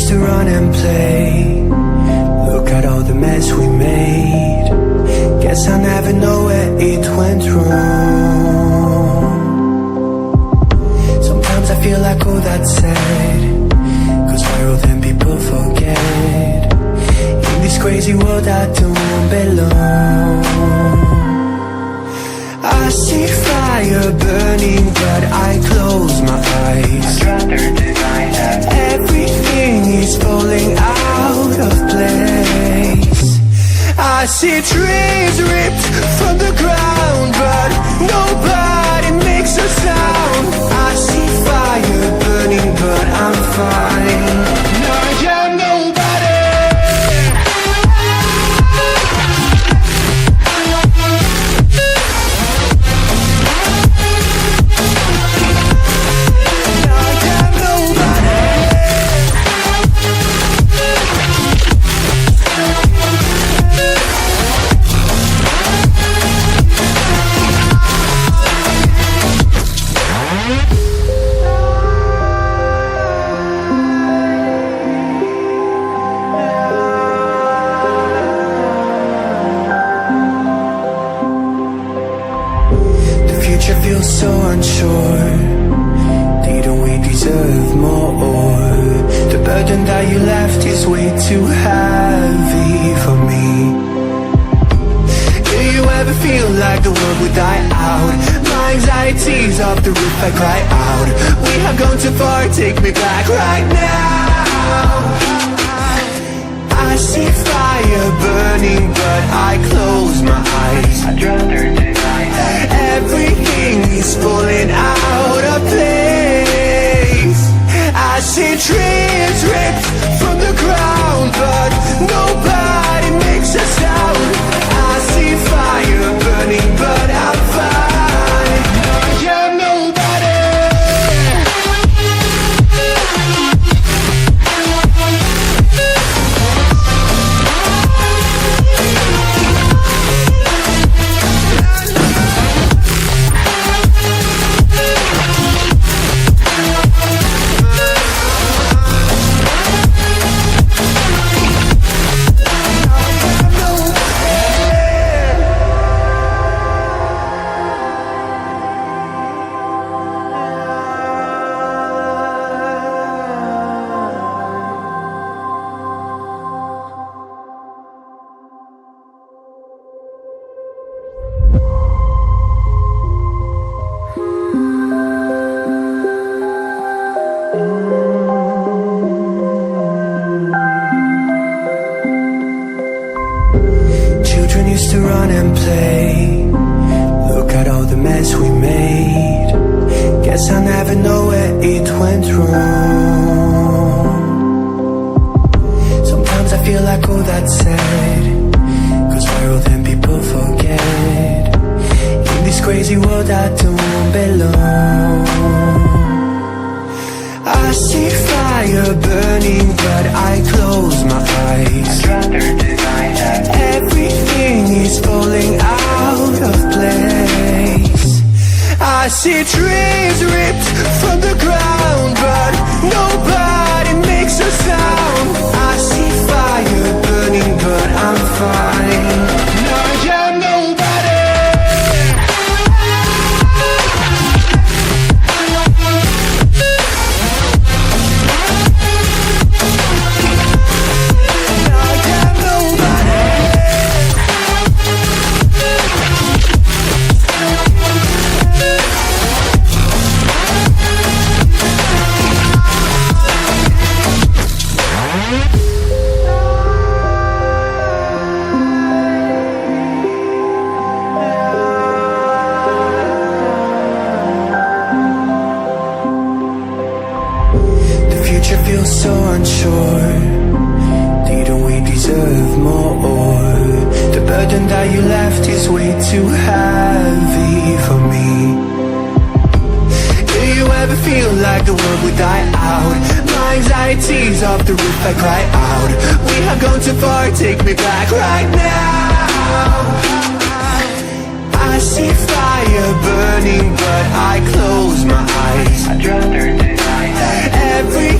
to run and play. Look at all the mess we made. Guess I'll never know where it went wrong. Sometimes I feel like all that's said, 'cause viral then people forget. In this crazy world I don't belong. I see fire burning but I close my eyes. I'd rather deny that. Everything is falling out of place. I see trees ripped from the ground but nobody makes a sound. I see fire burning but I'm fine. No, I'm nobody. Feels so unsure. Didn't we deserve more? The burden that you left is way too heavy for me. Do you ever feel like the world would die out? My anxiety's off the roof, I cry out. We have gone too far, take me back right now. I see fire burning but I close my eyes. I'd rather deny that. Everything is falling out of place. I see trees ripped from the ground but nobody makes a sound. I see fire burning but I'm fine. You're nobody. To run and play. Look at all the mess we made. Guess I'll never know where it went wrong. Sometimes I feel like all that's said, 'cause viral then people forget. In this crazy world I don't belong. I see fire burning but I close my eyes. I'd rather deny that. Everything is falling out of place. I see trees ripped from the ground but nobody makes a sound. I see fire burning but I'm fine. No, you're nobody. Feels so unsure. Didn't we deserve more? The burden that you left is way too heavy for me. Do you ever feel like the world would die out? My anxiety's off the roof, I cry out. We have gone too far, take me back right now. I see fire burning but I close my eyes. I'd rather deny that. Every